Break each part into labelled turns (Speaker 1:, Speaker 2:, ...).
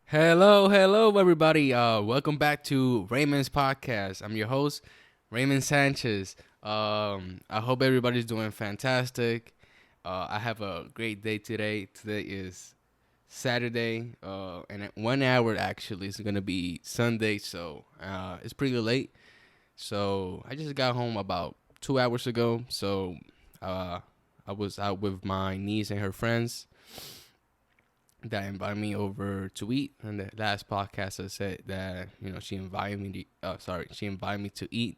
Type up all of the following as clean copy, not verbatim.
Speaker 1: Hello, everybody. Welcome back to Raymond's podcast. I'm your host, Raymond Sanchez. I hope everybody's doing fantastic. I have a great day today. Today is Saturday, and at 1 hour actually it's gonna be Sunday, so it's pretty late. So I just got home about 2 hours ago. So uh, I was out with my niece and her friends that invited me over to eat. And the last podcast I said that she invited me to she invited me to eat.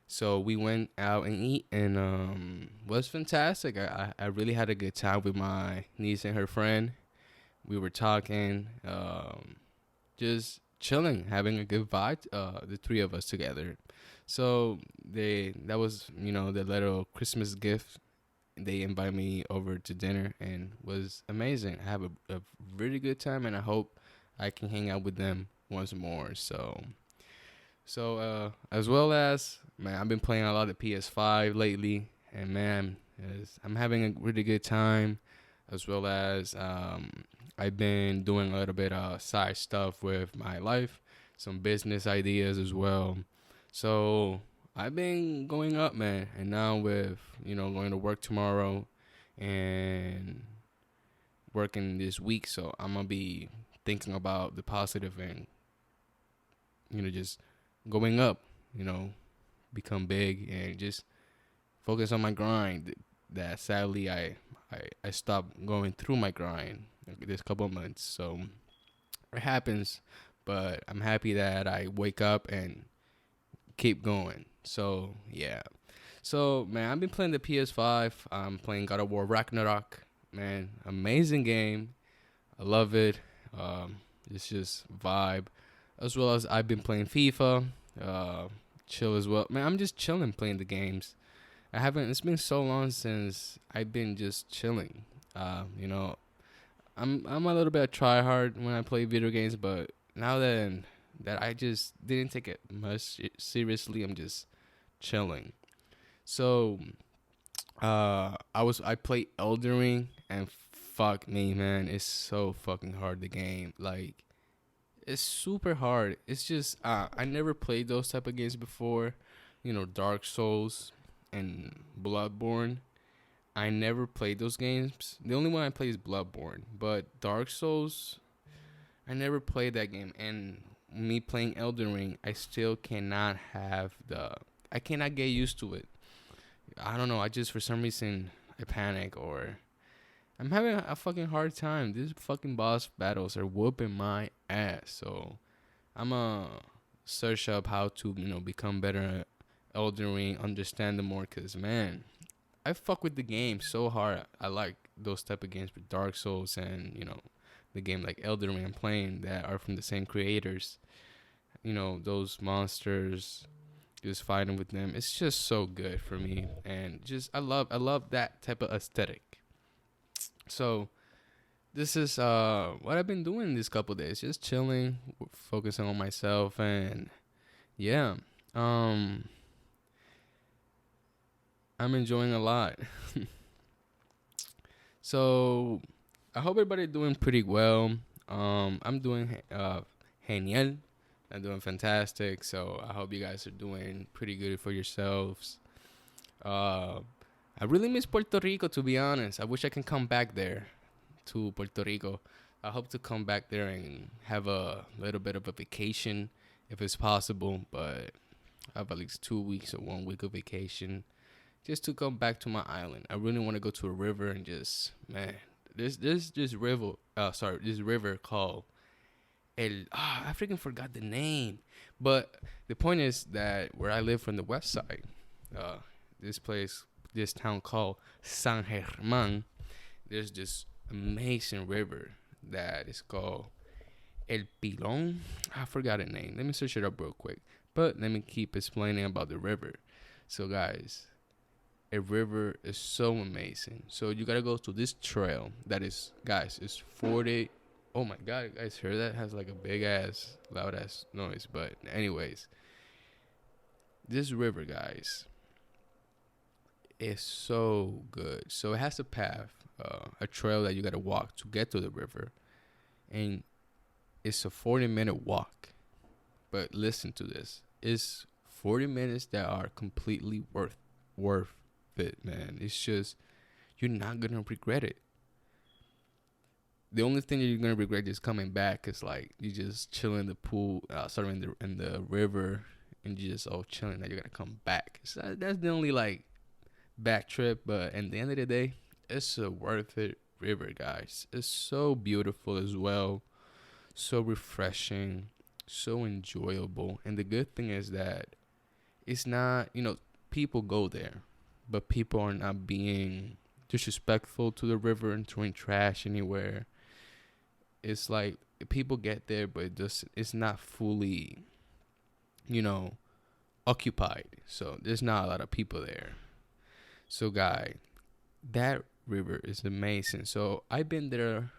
Speaker 1: So we went out and eat, and was fantastic. I really had a good time with my niece and her friend. We were talking, just chilling, having a good vibe. The three of us together. So that was the little Christmas gift. They invited me over to dinner and was amazing. I have a really good time, and I hope I can hang out with them once more. So as well as man, I've been playing a lot of PS5 lately, and man, I'm having a really good time. As well as I've been doing a little bit of side stuff with my life, some business ideas as well. So I've been going up, man, and now with going to work tomorrow and working this week, so I'm gonna be thinking about the positive and just going up, you know, become big and just focus on my grind. That sadly I stopped going through my grind this couple of months, so it happens. But I'm happy that I wake up and keep going. So yeah. So man, I've been playing the PS5. I'm playing God of War Ragnarok. Man, amazing game. I love it. It's just vibe. As well as I've been playing FIFA. Chill as well. Man, I'm just chilling playing the games. I haven't. It's been so long since I've been just chilling. Uh, you know, I'm a little bit try hard when I play video games, but now that I just didn't take it much seriously, I'm just chilling. So I played Elden Ring, and fuck me, man, it's so fucking hard, the game. Like, it's super hard. It's just I never played those type of games before. Dark Souls and Bloodborne. I never played those games. The only one I play is Bloodborne, but Dark Souls, I never played that game. And me playing Elden Ring, I still cannot have the. I cannot get used to it. I don't know. I just for some reason I panic, or I'm having a fucking hard time. These fucking boss battles are whooping my ass. So I'm gonna search up how to become better at Elden Ring, understand them more. Cause man, I fuck with the game so hard. I like those type of games with Dark Souls and the game like Elden Ring I'm playing that are from the same creators. Those monsters, just fighting with them. It's just so good for me, and just I love that type of aesthetic. So this is what I've been doing these couple days, just chilling, focusing on myself, and yeah, um, I'm enjoying a lot. So I hope everybody doing pretty well. I'm doing genial. I'm doing fantastic. So I hope you guys are doing pretty good for yourselves. Uh, I really miss Puerto Rico, to be honest. I wish I can come back there to Puerto Rico. I hope to come back there and have a little bit of a vacation if it's possible. But I have at least 2 weeks or 1 week of vacation just to come back to my island. I really want to go to a river and just man, this river. This river called I freaking forgot the name. But the point is that where I live from the west side, uh, this place, this town called San Germán, there's this amazing river that is called El Pilon. I forgot the name. Let me search it up real quick. But let me keep explaining about the river. So guys, a river is so amazing. So you gotta go to this trail that is, guys, it's 40. Oh my god, you guys hear that? It has like a big ass, loud ass noise. But anyways, this river, guys, is so good. So it has a path, a trail that you gotta walk to get to the river, and it's a 40-minute walk. But listen to this. It's 40 minutes that are completely worth it, man. It's just, you're not gonna regret it. The only thing that you're gonna regret is coming back is like you just chill in the pool, sorry, in the river, and you just all chilling. That you're gonna come back. So that's the only like back trip. But at the end of the day, it's a worth it river, guys. It's so beautiful as well, so refreshing, so enjoyable. And the good thing is that it's not, people go there, but people are not being disrespectful to the river and throwing trash anywhere. It's like people get there, but it's not fully, occupied. So there's not a lot of people there. So, guy, that river is amazing. So I've been there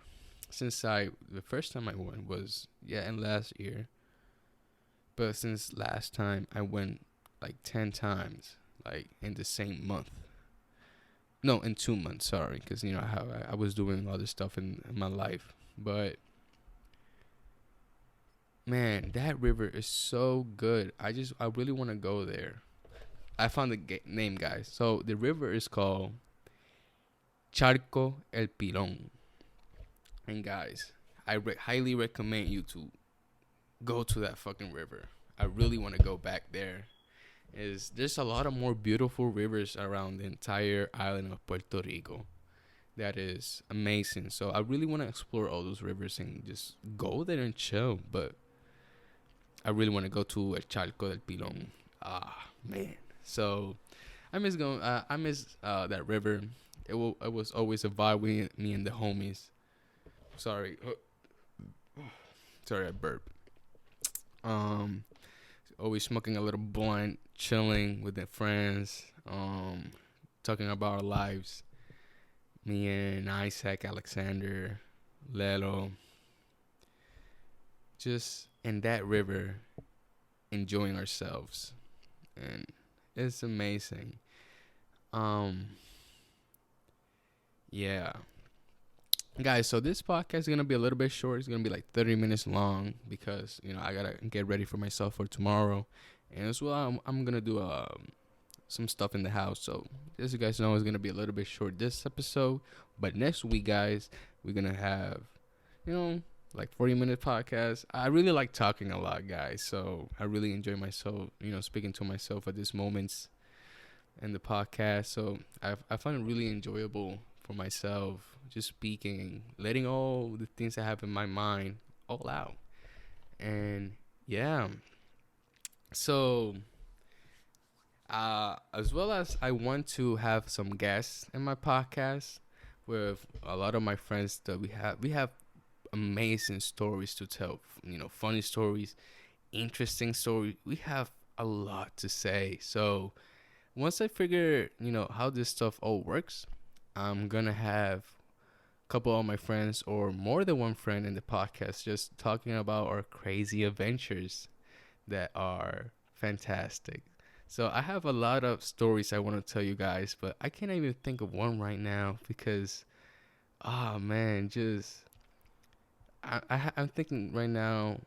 Speaker 1: since the first time I went was in last year. But since last time I went like 10 times, like in the same month. No, in 2 months, sorry, because how I was doing other stuff in my life. But man, that river is so good. I really want to go there. I found the name, guys. So the river is called Charco El Pilón. And guys, I highly recommend you to go to that fucking river. I really want to go back there. There's a lot of more beautiful rivers around the entire island of Puerto Rico. That is amazing. So I really want to explore all those rivers and just go there and chill. But I really want to go to El Charco del Pilón. Man. So I miss going. I miss that river. It was always a vibe with me and the homies. Sorry, I burped. Always smoking a little blunt, chilling with the friends. Talking about our lives. Me and Isaac, Alexander, Lelo. Just in that river, enjoying ourselves, and it's amazing. Yeah, guys. So this podcast is gonna be a little bit short. It's gonna be like 30 minutes long because I gotta get ready for myself for tomorrow, and as well I'm gonna do some stuff in the house. So as you guys know, it's gonna be a little bit short this episode. But next week, guys, we're gonna have like 40-minute podcast. I really like talking a lot, guys. So I really enjoy myself, speaking to myself at these moments in the podcast. So I find it really enjoyable for myself, just speaking and letting all the things I have in my mind all out. And yeah, so as well as I want to have some guests in my podcast with a lot of my friends that we have amazing stories to tell, funny stories, interesting stories. We have a lot to say. So once I figure, how this stuff all works, I'm gonna have a couple of my friends or more than one friend in the podcast just talking about our crazy adventures that are fantastic. So I have a lot of stories I want to tell you guys, but I can't even think of one right now because, man, just I'm thinking right now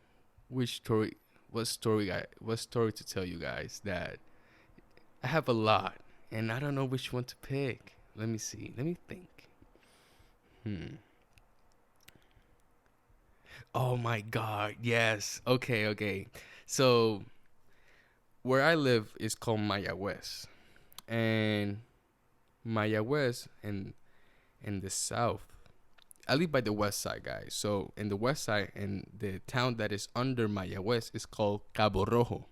Speaker 1: what story to tell you guys. That I have a lot and I don't know which one to pick. Let me see. Let me think. Oh my God. Yes. Okay. So where I live is called Mayagüez, and Mayagüez in the south. I live by the west side, guys. So in the west side, and the town that is under Mayagüez is called Cabo Rojo.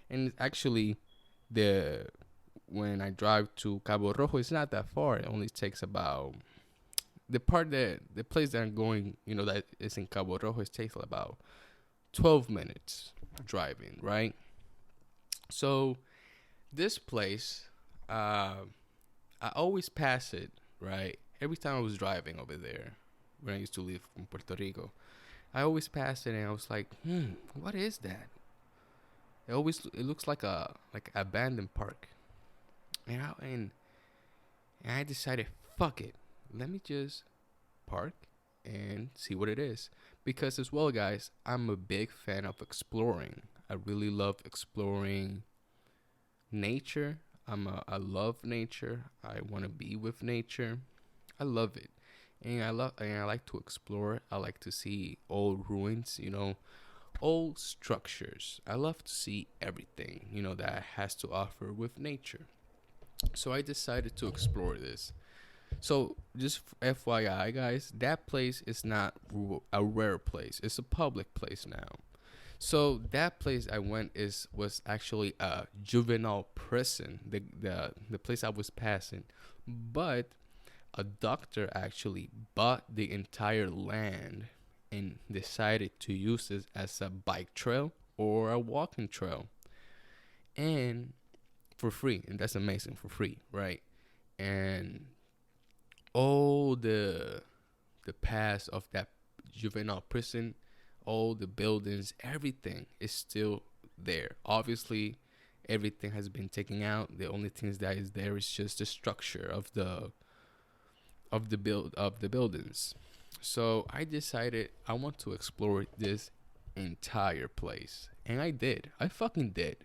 Speaker 1: And actually, when I drive to Cabo Rojo, it's not that far. It only takes about the place that I'm going, that is in Cabo Rojo. It takes about 12 minutes driving, right? So this place, I always pass it, right? Every time I was driving over there, when I used to live in Puerto Rico, I always passed it and I was like, what is that? It looks like a abandoned park. And I decided, fuck it, let me just park and see what it is. Because as well, guys, I'm a big fan of exploring. I really love exploring nature. I love nature. I want to be with nature. I love it. And I like to explore. I like to see old ruins, old structures. I love to see everything, that has to offer with nature. So I decided to explore this. So just FYI, guys, that place is not a rare place. It's a public place now. So that place I went was actually a juvenile prison. The place I was passing, but a doctor actually bought the entire land and decided to use it as a bike trail or a walking trail, and for free. And that's amazing, for free, right? And all the past of that juvenile prison, all the buildings, everything is still there. Obviously, everything has been taken out. The only things that is there is just the structure of the buildings. So I decided I want to explore this entire place, and I did. I fucking did.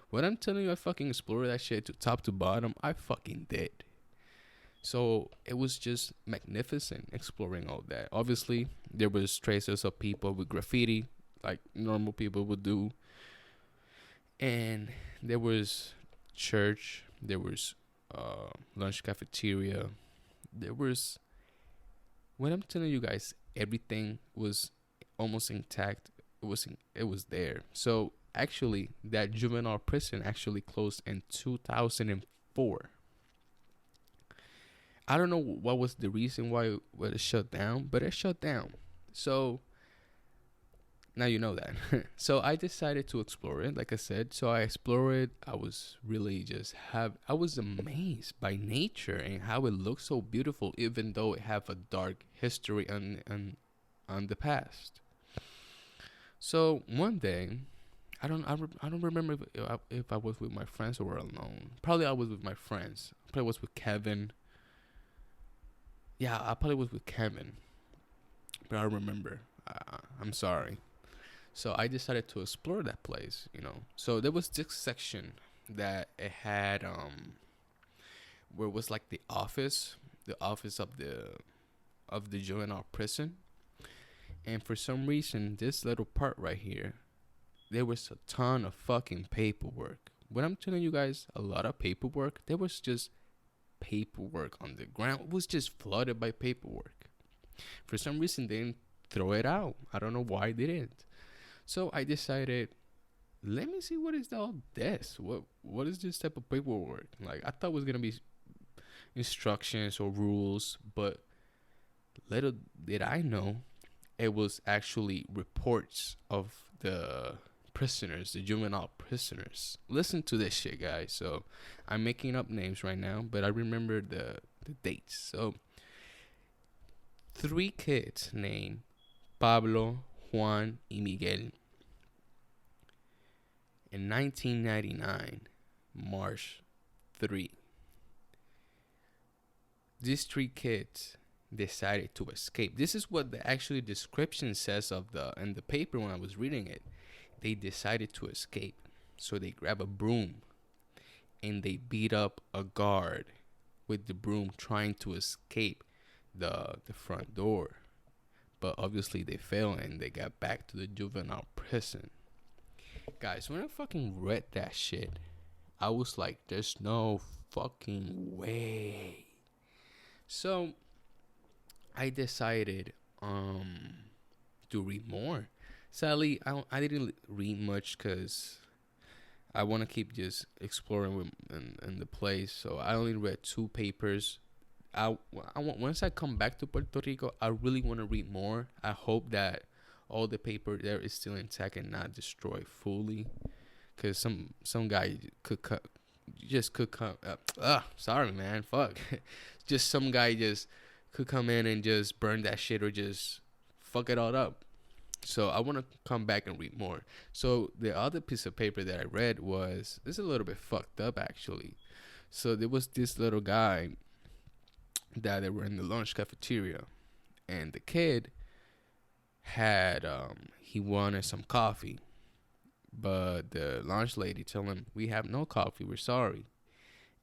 Speaker 1: When I'm telling you, I fucking explored that shit to top to bottom. I fucking did. So it was just magnificent exploring all that. Obviously, there was traces of people with graffiti, like normal people would do, and there was church. There was lunch cafeteria. There was, when I'm telling you guys, everything was almost intact. It was there. So actually, that juvenile prison actually closed in 2004. I don't know what was the reason why it shut down, but it shut down. So now you know that. So I decided to explore it, like I said. So I explored it. I was really I was amazed by nature and how it looks so beautiful, even though it have a dark history on the past. So one day, I don't remember if I was with my friends or alone. Probably I was with my friends. Probably was with Kevin. Yeah, I probably was with Kevin, but I don't remember. I'm sorry. So I decided to explore that place. So there was this section that it had where it was like the office of the juvenile prison, and for some reason this little part right here, there was a ton of fucking paperwork. When I'm telling you guys a lot of paperwork, there was just paperwork on the ground. It was just flooded by paperwork. For some reason they didn't throw it out. I don't know why they didn't. So I decided, let me see what is all this. What is this type of paperwork? Like, I thought it was gonna be instructions or rules, but little did I know it was actually reports of the prisoners, the juvenile prisoners. Listen to this shit, guys. So I'm making up names right now, but I remember the dates. So 3 kids named Pablo, Juan, and Miguel. In 1999, March 3, these 3 kids decided to escape. This is what the actual description says in the paper when I was reading it. They decided to escape. So they grab a broom and they beat up a guard with the broom trying to escape the front door. But obviously they failed and they got back to the juvenile prison. Guys, when I fucking read that shit, I was like, there's no fucking way. So I decided to read more. Sadly, I didn't read much because I want to keep just exploring in the place. So I only read 2 papers. Once I come back to Puerto Rico, I really want to read more. I hope that all the paper there is still intact and not destroyed fully, because some guy could come. Sorry, man. Fuck. Just some guy just could come in and just burn that shit or just fuck it all up. So I want to come back and read more. So the other piece of paper that I read it's a little bit fucked up actually. So there was this little guy that they were in the lunch cafeteria, and the kid had he wanted some coffee, but the lunch lady told him, "We have no coffee. We're sorry."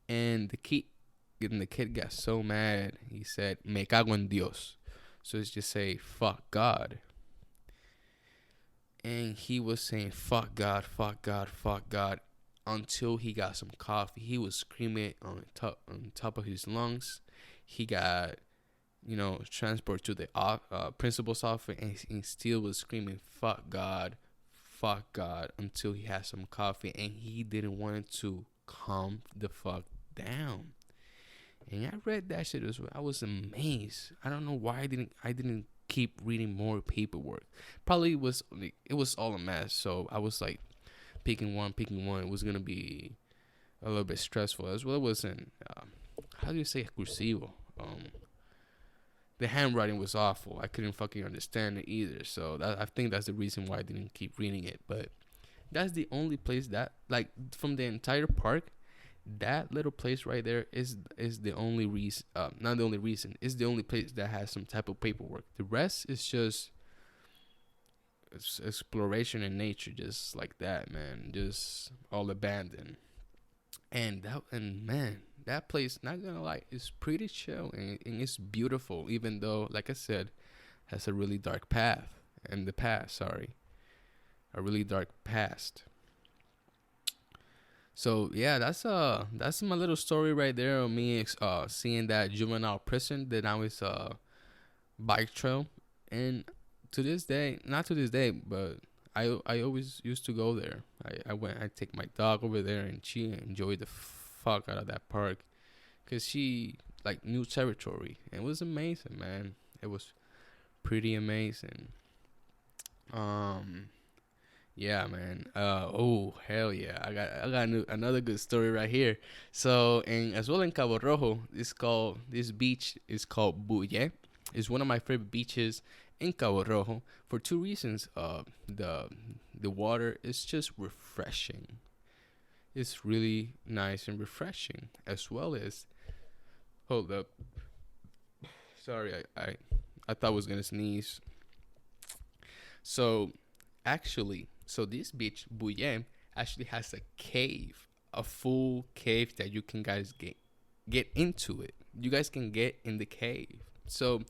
Speaker 1: And the kid got so mad. He said, "Me cago en Dios." So it's just say, "Fuck God." And he was saying, "Fuck God, fuck God, fuck God," until he got some coffee. He was screaming on top of his lungs. He got, transported to the principal's office, and he still was screaming, fuck God," until he had some coffee, and he didn't want to calm the fuck down. And I read that shit as well. I was amazed. I don't know why I didn't keep reading more paperwork. Probably it was all a mess. So I was like picking one. It was gonna be a little bit stressful as well. It wasn't. How do you say cursivo? The handwriting was awful. I couldn't fucking understand it either. So I think that's the reason why I didn't keep reading it. But that's the only place that, like, from the entire park, that little place right there is the only reason. Not the only reason. It's the only place that has some type of paperwork. The rest is just exploration in nature, just like that, man. Just all abandoned. And man, that place, not gonna lie, is pretty chill, and it's beautiful, even though, like I said, has a really dark path in the past. Sorry, a really dark past. So yeah, that's my little story right there of me seeing that juvenile prison that now is a bike trail, and to this day, not to this day, but I always used to go there. I take my dog over there, and she enjoyed the fuck out of that park, cause she like new territory, and it was amazing, man. It was pretty amazing. Um, yeah, man. Oh hell yeah! I got another good story right here. So, and as well in Cabo Rojo, this beach is called Buye. It's one of my favorite beaches in Cabo Rojo for two reasons. The water is just refreshing. It's really nice and refreshing, as well as, hold up. Sorry, I thought I was gonna sneeze. So so this beach, Buyem, actually has a cave, a full cave that you can guys get into it. You guys can get in the cave. So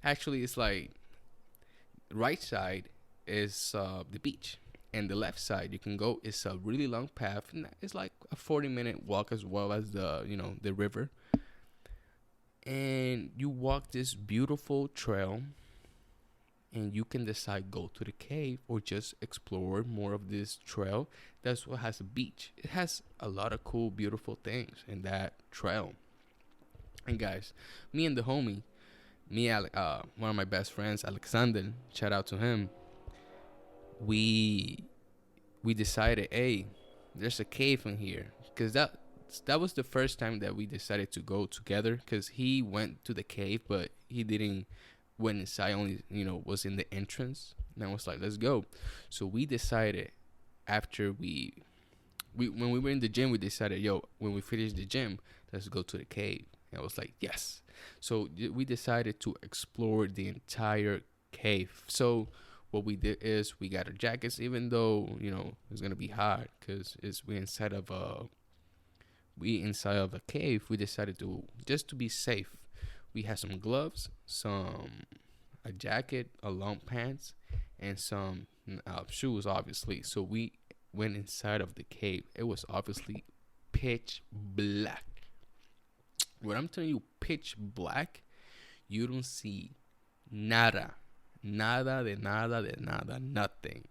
Speaker 1: actually, it's like right side is the beach, and the left side you can go is a really long path. And it's like a 40-minute walk, as well as the river. And you walk this beautiful trail, and you can decide go to the cave or just explore more of this trail. That's what has a beach. It has a lot of cool, beautiful things in that trail. And guys, me and the homie, one of my best friends, Alexander, shout out to him. We decided, hey, there's a cave in here, because that was the first time that we decided to go together. Because he went to the cave, but he didn't went inside. Only was in the entrance, and I was like, let's go. So we decided after we when we were in the gym, we decided, yo, when we finish the gym, let's go to the cave. And I was like, yes. So we decided to explore the entire cave. So what we did is we got our jackets, even though it's gonna be hot, because we inside of a cave. We decided to, just to be safe, we had some gloves, a jacket, a long pants, and some shoes, obviously. So we went inside of the cave. It was obviously pitch black. When I'm telling you pitch black, you don't see nada de nada, nothing.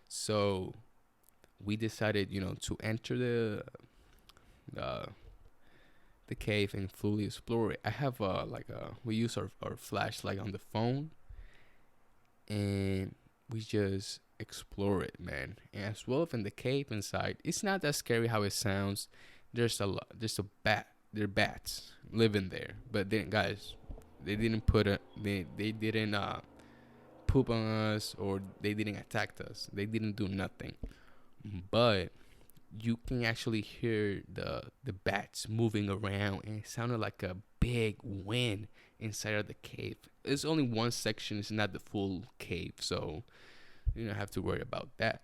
Speaker 1: So we decided, to enter the cave and fully explore it. I have we use our flashlight on the phone, and we just explore it, man. And as well, in the cave inside, it's not that scary how it sounds. There's a bat. There are bats living there, but then guys, they didn't they didn't poop on us, or they didn't attack us. They didn't do nothing, but you can actually hear the bats moving around, and it sounded like a big wind inside of the cave. it's only one section. It's not the full cave, so you don't have to worry about that.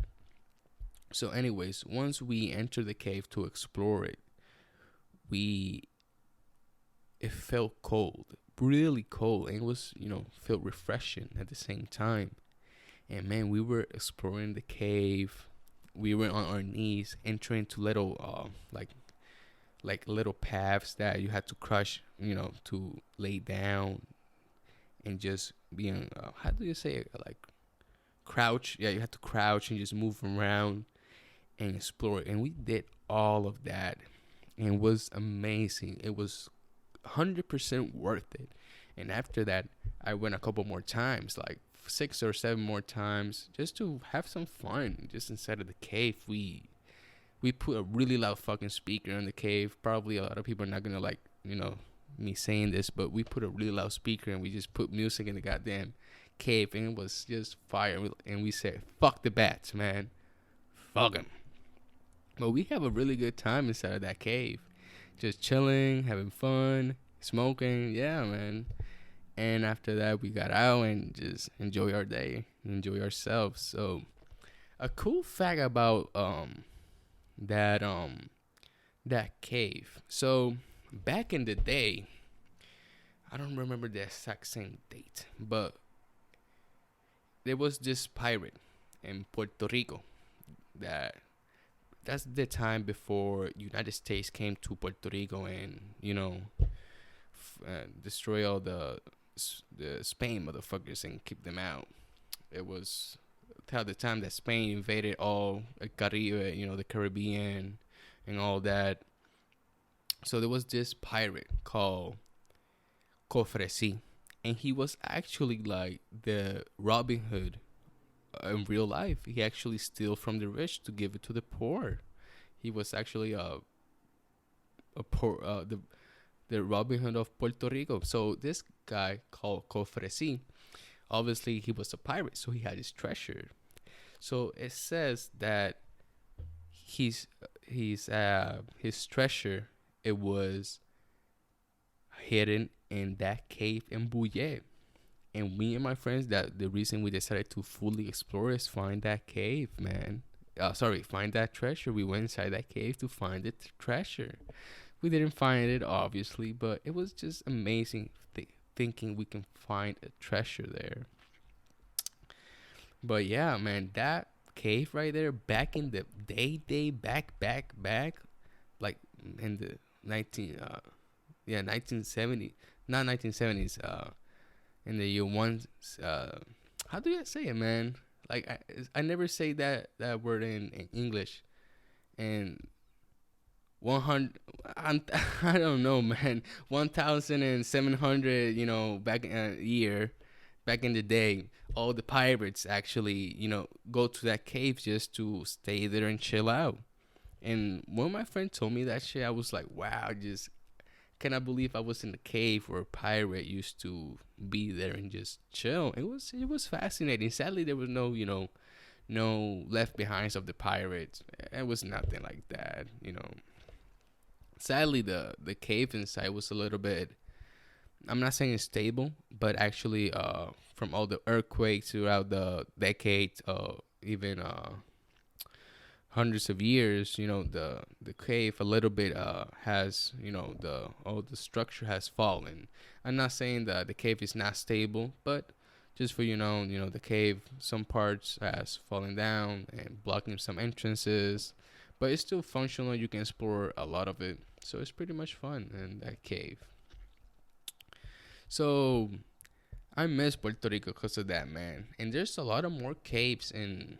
Speaker 1: So, anyways, once we enter the cave to explore it, we it felt cold, really cold, and it was felt refreshing at the same time. And man, we were exploring the cave. We were on our knees, entering to little like little paths that you had to crush, to lay down and just being how do you say it? Like crouch? Yeah, you had to crouch and just move around and explore it. And we did all of that, and it was amazing. It was 100% worth it. And after that, I went a couple more times, like 6 or 7 more times, just to have some fun. Just inside of the cave, we put a really loud fucking speaker in the cave. Probably a lot of people are not gonna like me saying this, but we put a really loud speaker and we just put music in the goddamn cave, and it was just fire. And we said, "Fuck the bats, man, fuck them." But we have a really good time inside of that cave, just chilling, having fun, smoking. Yeah, man. And after that, we got out and just enjoy our day, enjoy ourselves. So, a cool fact about that that cave. So, back in the day, I don't remember the exact same date, but there was this pirate in Puerto Rico that's the time before United States came to Puerto Rico and destroy all the Spain motherfuckers and keep them out. It was at the time that Spain invaded all Caribe, the Caribbean and all that. So there was this pirate called Cofresi, and he was actually like the Robin Hood in real life. He actually steal from the rich to give it to the poor. He was actually a poor the Robin Hood of Puerto Rico. So this guy called Cofresi, obviously he was a pirate, so he had his treasure. So it says that his treasure, it was hidden in that cave in Bouillet. And me and my friends, that the reason we decided to fully explore is find that cave, man. Find that treasure. We went inside that cave to find the treasure. We didn't find it, obviously, but it was just amazing thinking we can find a treasure there. But yeah, man, that cave right there, back in the back, like in the 1970, not 1970s, in the year one, how do you say it, man? Like I never say that word in English. And 100, I don't know, man. 1,700, back back in the day, all the pirates actually, go to that cave just to stay there and chill out. And when my friend told me that shit, I was like, wow, just cannot believe I was in the cave where a pirate used to be there and just chill. It was fascinating. Sadly, there was no left behinds of the pirates. It was nothing like that. Sadly, the cave inside was a little bit, I'm not saying it's stable, but actually from all the earthquakes throughout the decades, even hundreds of years, the cave a little bit has, the structure has fallen. I'm not saying that the cave is not stable, but just for the cave, some parts has fallen down and blocking some entrances, but it's still functional. You can explore a lot of it, so it's pretty much fun in that cave. So I miss Puerto Rico because of that, man. And there's a lot of more caves in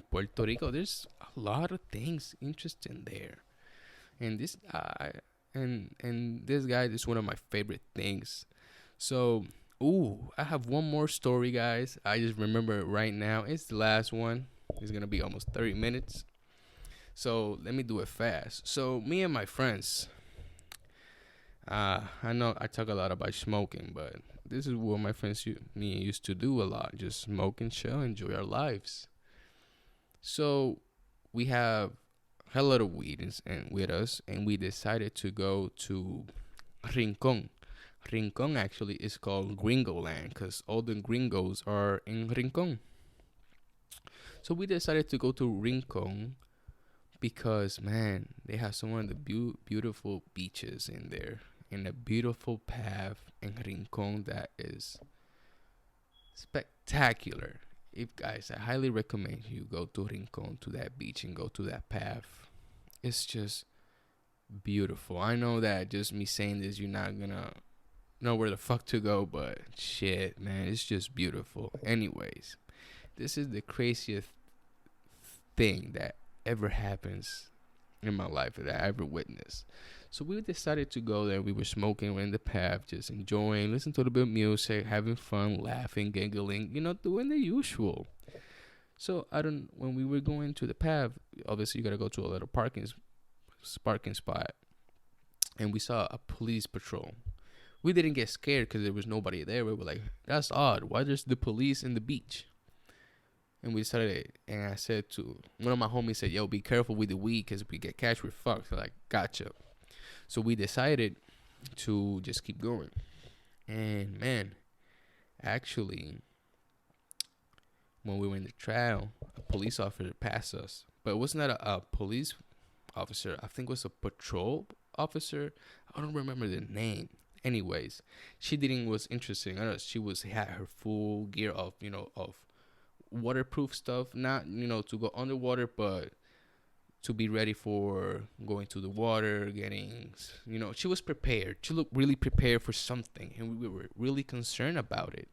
Speaker 1: Puerto Rico. There's a lot of things interesting there, and this this guy is one of my favorite things. So, I have one more story, guys. I just remember it right now. It's the last one. It's gonna be almost 30 minutes. So let me do it fast. So me and my friends, I know I talk a lot about smoking, but this is what my friends me used to do a lot. Just smoke and chill, enjoy our lives. So we have a lot of weed and with us, and we decided to go to Rincon. Rincon actually is called Gringo Land because all the gringos are in Rincon. So we decided to go to Rincon because, man, they have some of the beautiful beaches in there, and a beautiful path in Rincon that is spectacular. If guys, I highly recommend you go to Rincon, to that beach, and go to that path. It's just beautiful. I know that just me saying this, you're not gonna know where the fuck to go, but shit, man, it's just beautiful. Anyways, this is the craziest thing that ever happens in my life that I ever witnessed. So we decided to go there. We were smoking, we're in the path, just enjoying, listening to a bit of music, having fun, laughing, giggling, doing the usual. So when we were going to the path, obviously you gotta go to a little parking spot, and we saw a police patrol. We didn't get scared because there was nobody there. We were like, that's odd. Why there's the police in the beach? And we decided, and I said to one of my homies, said, yo, be careful with the weed because if we get catch, we're fucked. So like, gotcha. So we decided to just keep going. And man, actually, when we were in the trail, a police officer passed us. But it wasn't that a police officer. I think it was a patrol officer. I don't remember the name. Anyways, she didn't was interesting. I know she had her full gear of waterproof stuff, not to go underwater, but to be ready for going to the water, getting she was prepared. She looked really prepared for something, and we were really concerned about it.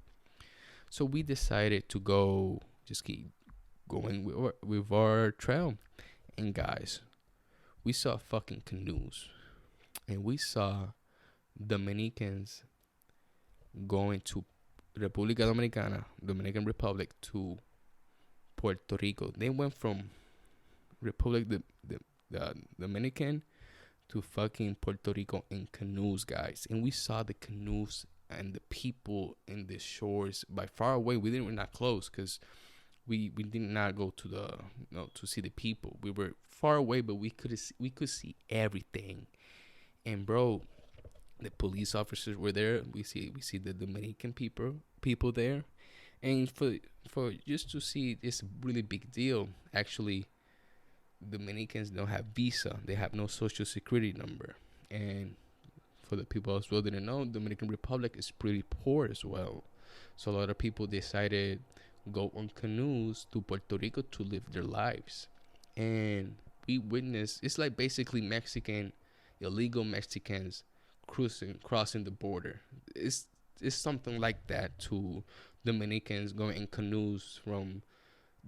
Speaker 1: So we decided to go, just keep going with our trail. And guys, we saw fucking canoes, and we saw Dominicans going to República Dominicana, Dominican Republic, to Puerto Rico. They went from the Dominican to fucking Puerto Rico in canoes, guys. And we saw the canoes and the people in the shores by far away. We're not close because we did not go to to see the people. We were far away, but we could see everything. And bro, the police officers were there. We see the Dominican people there, and for just to see, it's a really big deal. Actually, Dominicans don't have visa. They have no social security number. And for the people as well didn't know, Dominican Republic is pretty poor as well. So a lot of people decided go on canoes to Puerto Rico to live their lives. And we witnessed, it's like basically illegal Mexicans crossing the border. It's something like that to Dominicans going in canoes from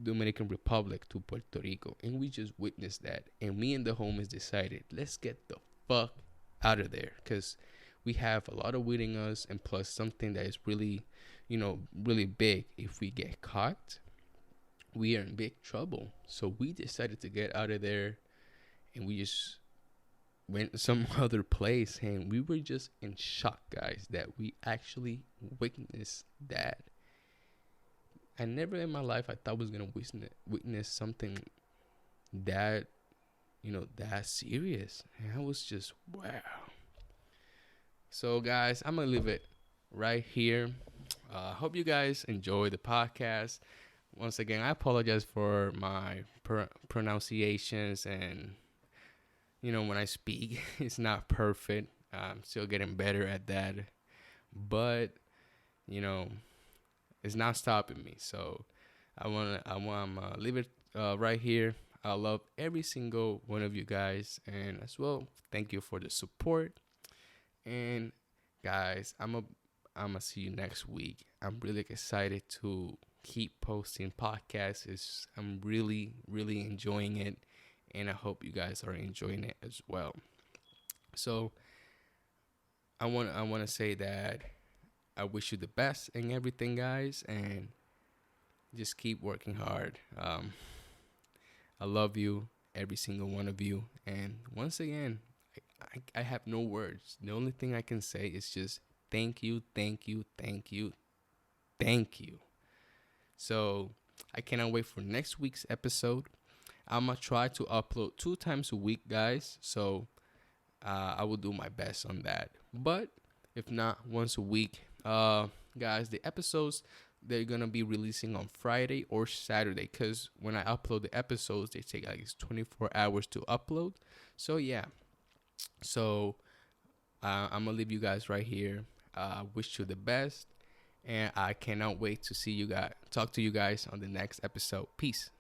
Speaker 1: Dominican Republic to Puerto Rico. And we just witnessed that. And me and the homies decided, let's get the fuck out of there, because we have a lot of weed in us, and plus something that is really, really big. If we get caught, we are in big trouble. So we decided to get out of there, and we just went some other place, and we were just in shock, guys, that we actually witnessed that. I never in my life I thought I was gonna witness something that that serious. And I was just wow. So guys, I'm gonna leave it right here. Hope you guys enjoy the podcast. Once again, I apologize for my pronunciations, and when I speak, it's not perfect. I'm still getting better at that, but it's not stopping me. So I want to leave it right here. I love every single one of you guys, and as well, thank you for the support. And guys, I'm gonna see you next week. I'm really excited to keep posting podcasts. I'm really, really enjoying it, and I hope you guys are enjoying it as well. So I want to say that I wish you the best in everything, guys, and just keep working hard. I love you, every single one of you. And once again, I have no words. The only thing I can say is just thank you, thank you, thank you, thank you. So I cannot wait for next week's episode. I'm going to try to upload 2 times a week, guys. So I will do my best on that. But if not once a week. Guys, the episodes, they're gonna be releasing on Friday or Saturday, because when I upload the episodes, they take like 24 hours to upload. So yeah, so I'm gonna leave you guys right here. Wish you the best, and I cannot wait to see you guys, talk to you guys on the next episode. Peace.